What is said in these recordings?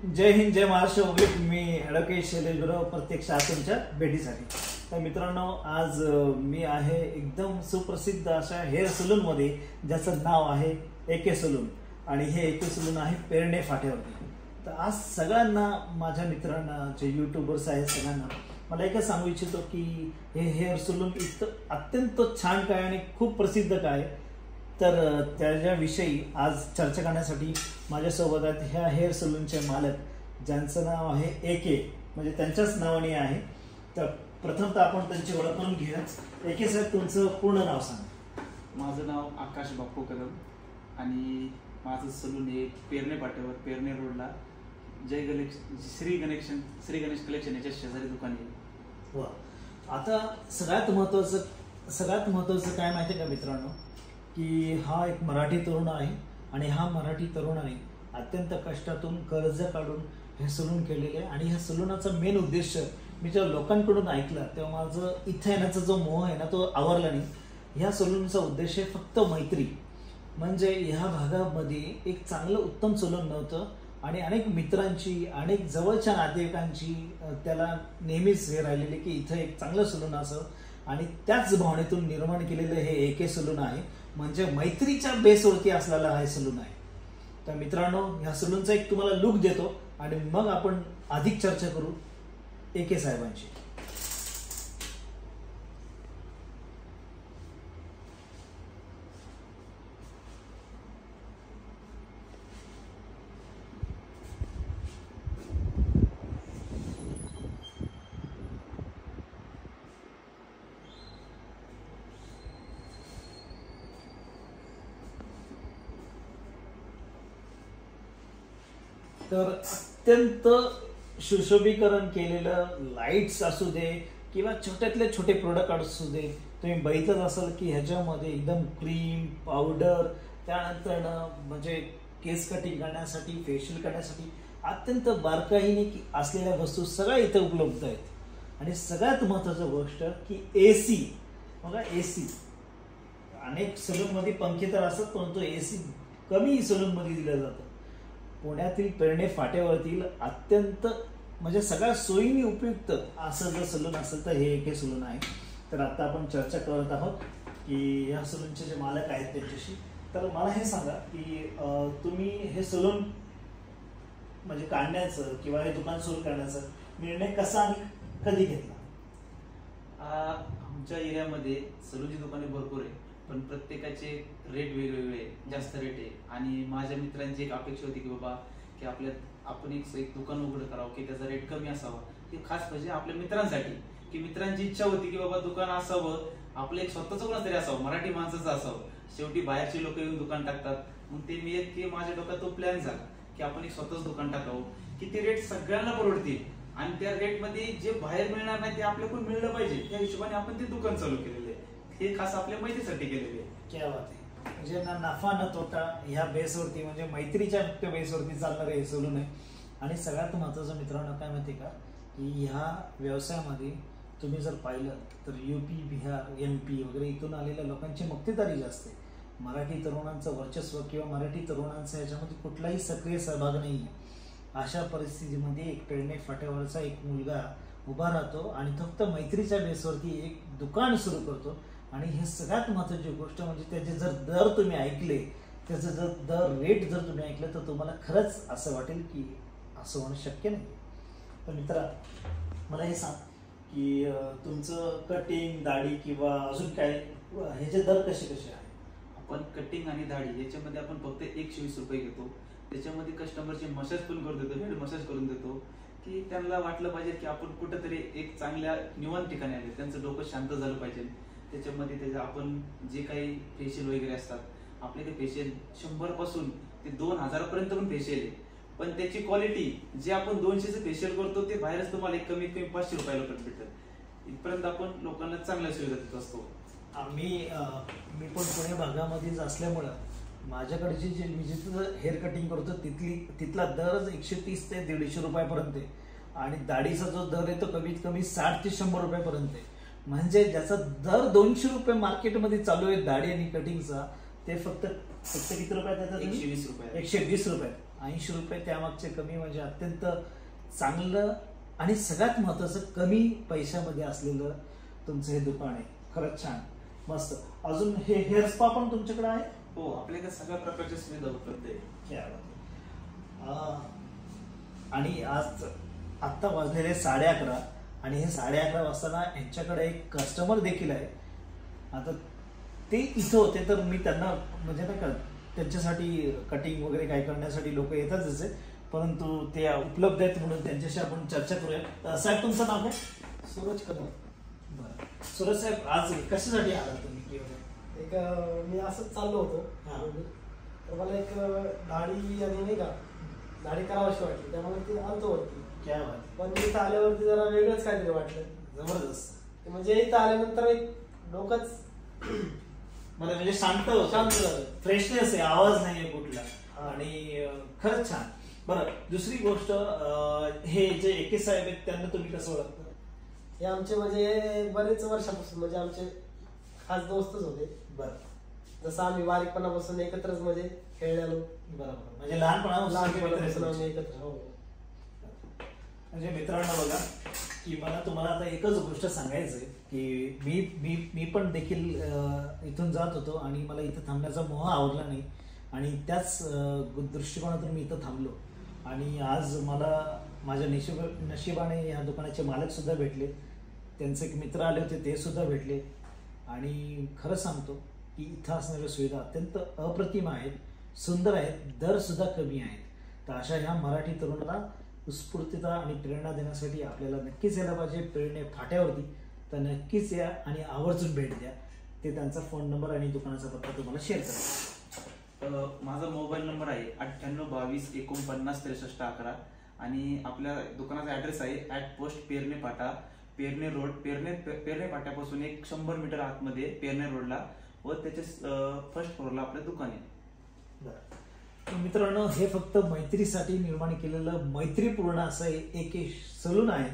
जय हिंद, जय महाराष्ट्र. उगीत मी advocate Shailesh Gurav प्रत्यक्ष तुमच्या भेटीसाठी. तर मित्रांनो, आज मी आहे एकदम सुप्रसिद्ध अशा हेअर सलून मध्ये, ज्याचं नाव आहे एके सलून. आणि हे एके सलून आहे पेरणे फाट्यावरती. तर आज सगळ्यांना, माझ्या मित्रांना, जे युट्यूबर्स आहेत सगळ्यांना मला एकच सांगू इच्छितो की हे हेअर सलून इतकं अत्यंत छान काय आणि खूप प्रसिद्ध काय, तर त्याच्याविषयी आज चर्चा करण्यासाठी माझ्यासोबत आहेत ह्या हेअर सलूनचे मालक, ज्यांचं नाव आहे एके, म्हणजे त्यांच्याच नावाने आहे. तर प्रथमतः आपण त्यांची ओळख करून घेऊया. एके साहेब, तुमचं पूर्ण नाव सांगा. माझं नाव आकाश बाप्पू कदम आणि माझं सलून आहे पेरणे पाट्यावर, पेरणे रोडला श्री गणेश कलेक्शन याच्या शेजारी दुकान आहे. वा, आता सगळ्यात महत्त्वाचं काय माहिती आहे का मित्रांनो, की हा एक मराठी तरुण आहे आणि हा मराठी तरुणाने अत्यंत कष्टातून कर्ज काढून हे सलून केलेले आहे. आणि ह्या सलूनाचा मेन उद्देश मी जेव्हा लोकांकडून ऐकला तेव्हा माझं इथं येण्याचा जो मोह आहे ना, तो आवरला नाही. ह्या सलूनचा उद्देश आहे फक्त मैत्री. म्हणजे ह्या भागामध्ये एक चांगलं उत्तम सलून नव्हतं आणि अनेक मित्रांची, अनेक जवळच्या नातेवाईकांची त्याला नेहमीच हे राहिलेले की इथं एक चांगलं सलून असावं. आणि त्याच भावनेतून निर्माण केलेलं हे एके सलून आहे. म्हणजे मैत्रीच्या बेसवरती असलेला हा सलून आहे. तर मित्रांनो, ह्या सलूनचा एक तुम्हाला लुक देतो आणि मग आपण अधिक चर्चा करू एके साहेबांची. तर अत्यंत सुशोभीकरण केलेलं लाईट्स असू दे किंवा छोट्यातले छोटे प्रोडक्ट असू दे, तुम्ही बघितलंच असाल की ह्याच्यामध्ये एकदम क्रीम, पावडर, त्यानंतर म्हणजे केस कटिंग करण्यासाठी, फेशियल करण्यासाठी अत्यंत बारकाईने असलेल्या वस्तू सगळ्या इथे उपलब्ध आहेत. आणि सगळ्यात महत्त्वाची गोष्ट की एसी. बघा, एसी अनेक सलूनमध्ये पंखे तर असतात, परंतु एसी कमी सलूनमध्ये दिलं जातं. पुण्यातील पेरणे फाट्यावरतील अत्यंत म्हणजे सगळ्या सोयीने उपयुक्त असं जर सलून असेल तर हे एके सलून आहे. तर आता आपण चर्चा करत आहोत की या सलूनचे जे मालक आहेत त्यांच्याशी. तर मला हे सांगा की तुम्ही हे सलून म्हणजे काढण्याचं किंवा हे दुकान सुरू करण्याचा निर्णय कसा आणि कधी घेतला? आमच्या एरियामध्ये सलूनची दुकाने भरपूर आहे, पण प्रत्येकाचे रेट वेगवेगळे, जास्त रेट आहे. आणि माझ्या मित्रांची एक अपेक्षा होती की बाबा की आपण एक दुकान उघडं करावं की त्याचा रेट कमी असावा. ते खास म्हणजे आपल्या मित्रांसाठी, की मित्रांची इच्छा होती की बाबा दुकान असावं, आपलं एक स्वतःच कोण तरी असावं, मराठी माणसाचं असावं. शेवटी बाहेरचे लोक येऊन दुकान टाकतात. मग ते मी एक की माझ्या डोक्यात तो प्लॅन झाला की आपण एक स्वतःच दुकान टाकावं की ते रेट सगळ्यांना परवडतील आणि त्या रेटमध्ये जे बाहेर मिळणार नाही ते आपल्याकडून मिळलं पाहिजे, त्या हिशोबाने आपण ते दुकान चालू केलेलं आहे. हे खास आपल्या मैत्रीसाठी केलेले आहे. क्या बात आहे. म्हणजे ना नफा न तोटा ह्या बेसवरती, म्हणजे मैत्रीच्या फक्त बेसवरती चालणारं हे सलून आहे. आणि सगळ्यात महत्त्वाचं मित्रांनो काय माहिती का, की ह्या व्यवसायामध्ये तुम्ही जर पाहिलं तर UP, बिहार, MP वगैरे इथून आलेल्या लोकांची मक्तेदारी जास्त आहे. मराठी तरुणांचं वर्चस्व किंवा मराठी तरुणांचा याच्यामध्ये कुठलाही सक्रिय सहभाग नाही आहे. अशा परिस्थितीमध्ये एक पेरणे फाट्यावरचा एक मुलगा उभा राहतो आणि फक्त मैत्रीच्या बेसवरती एक दुकान सुरू करतो. आणि हे सगळ्यात महत्त्वाची गोष्ट म्हणजे त्याचे जर दर तुम्ही ऐकले, त्याचं जर दर रेट जर तुम्ही ऐकलं तर तुम्हाला खरंच असं वाटेल की असं होणं शक्य नाही. तर मित्रा, मला हे सांग की तुमचं कटिंग, दाढी किंवा अजून काय ह्याचे दर कसे आहे? आपण कटिंग आणि दाढी याच्यामध्ये आपण फक्त 120 रुपये घेतो. त्याच्यामध्ये कस्टमरचे मसाज पण करून देतो, हेड मसाज करून देतो की त्यांना वाटलं पाहिजे की आपण कुठंतरी एक चांगल्या निवांत ठिकाणी आले, त्यांचं डोकं शांत झालं पाहिजे. त्याच्यामध्ये आपण जे काही फेशियल वगैरे असतात, आपल्याकडे फेशियल 100 पासून ते 2000 पर्यंत पण फेशियल आहे. पण त्याची क्वालिटी जे आपण 200चं फेशियल करतो ते बाहेरच तुम्हाला कमीत कमी 500 रुपयाला पण भेटतं. इथपर्यंत आपण लोकांना चांगल्या सुविधा देत असतो. मी पण पुणे भागामध्येच असल्यामुळं माझ्याकडची जे मी जिथं हेअर कटिंग करतो तिथला दरच 130 ते 150 रुपयापर्यंत आहे. आणि दाढीचा जो दर आहे तो कमीत कमी 60 ते 100 रुपयापर्यंत आहे. म्हणजे ज्याचा दर 200 रुपये मार्केटमध्ये चालू आहे दाढी आणि कटिंगचा, ते फक्त किती रुपयात येतात? 120 रुपये. 120 रुपये. 80 रुपये त्यामागचे कमी म्हणजे अत्यंत चांगलं आणि सगळ्यात महत्वाचं कमी पैशामध्ये असलेलं तुमचं हे दुकान आहे. खरंच छान, मस्त. अजून हे हेअर स्पा पण तुमच्याकडे आहे? हो, आपल्याकडे सगळ्या प्रकारच्या सुविधा उपलब्ध आहे. क्या बात. आणि आज आत्ता वाजलेले 11:30 आणि हे 11:30 वाजताना यांच्याकडे एक कस्टमर देखील आहे. आता ते इथं होते तर मी त्यांना म्हणजे नाही का त्यांच्यासाठी कटिंग वगैरे काय करण्यासाठी लोक येतातच आहे, परंतु ते उपलब्ध आहेत म्हणून त्यांच्याशी आपण चर्चा करूया. साहेब, तुमचं नाव आहे? सूरज कदम. बरं, सूरज साहेब, आज कशासाठी आला तुम्ही? एक मी असंच चाललो होतो, तर मला एक दाढी आणि नाही का दाढी करावीशी वाटली, त्यामुळे ती आलतो वरती. क्या बात. पण इथं आल्यावरती जरा वेगळंच काहीतरी वाटलं. जबरदस्त. म्हणजे इथं आल्यानंतर एक डोकंच मला म्हणजे शांत झालं, फ्रेशनेस आहे, आवाज नाहीये कुठला, आणि खरंच छान. बरं, दुसरी गोष्ट, हे जे एके साहेब आहेत त्यांना तुम्ही कसं ओळखता? हे आमचे म्हणजे बरेच वर्षापासून म्हणजे आमचे खास दोस्तच होते. बरं. जसं आम्ही बारीकपणापासून एकत्रच म्हणजे खेळलेलो. बरोबर, म्हणजे लहानपणापासून आम्ही एकत्र. हो. म्हणजे मित्रांनो बघा, की मला तुम्हाला आता एकच गोष्ट सांगायचं आहे की मी पण देखील इथून जात होतो आणि मला इथं थांबण्याचा मोह आवडला नाही, आणि त्याच दृष्टिकोनातून मी इथं थांबलो. आणि आज मला माझ्या नशिबाने या दुकानाचे मालक सुद्धा भेटले, त्यांचे एक मित्र आले होते ते सुद्धा भेटले, आणि खरं सांगतो की इथं असणाऱ्या सुविधा अत्यंत अप्रतिम आहेत, सुंदर आहेत, दर सुद्धा कमी आहेत. तर अशा ह्या मराठी तरुणाला उत्स्फूर्तता आणि प्रेरणा देण्यासाठी आपल्याला नक्कीच यायला पाहिजे. प्रेरणे फाट्यावरती, तर नक्कीच या आणि आवर्जून भेट द्या. ते त्यांचा फोन नंबर आणि दुकानाचा पत्ता तुम्हाला शेअर करा. माझा मोबाईल नंबर आहे 9822496311, आणि आपल्या दुकानाचा ऍड्रेस आहे @पोस्ट पेरणे फाटा, पेरणे रोड, पेरणे फाट्यापासून एक 100 मीटर आतमध्ये पेरणे रोडला, व त्याच्या फर्स्ट फ्लोअरला आपलं दुकान आहे. मित्रांनो, हे फक्त मैत्रीसाठी निर्माण केलेलं मैत्रीपूर्ण असं एक सलून आहे.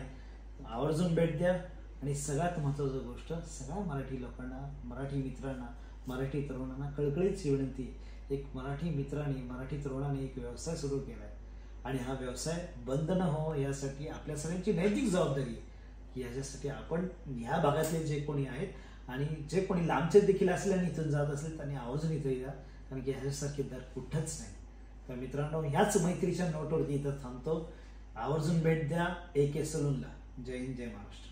आवर्जून भेट द्या. आणि सगळ्यात महत्वाची गोष्ट, सगळ्या मराठी लोकांना, मराठी मित्रांना, मराठी तरुणांना कळकळीची विनंती, एक मराठी मित्राने, मराठी तरुणाने एक व्यवसाय सुरू केलाय, आणि हा व्यवसाय बंद न हो यासाठी आपल्या सगळ्यांची नैतिक जबाबदारी आहे. याच्यासाठी आपण ह्या भागातले जे कोणी आहेत आणि जे कोणी लांबचे देखील असले आणि इथून जात असले त्यांनी आवर्जून इथे या, कारण की ह्याच्यासारखे दर कुठंच नाही. तर मित्रांनो, ह्याच मैत्रीच्या नोटवरती इथं थांबतो. आवर्जून भेट द्या AK सलूनला. जय हिंद, जय महाराष्ट्र.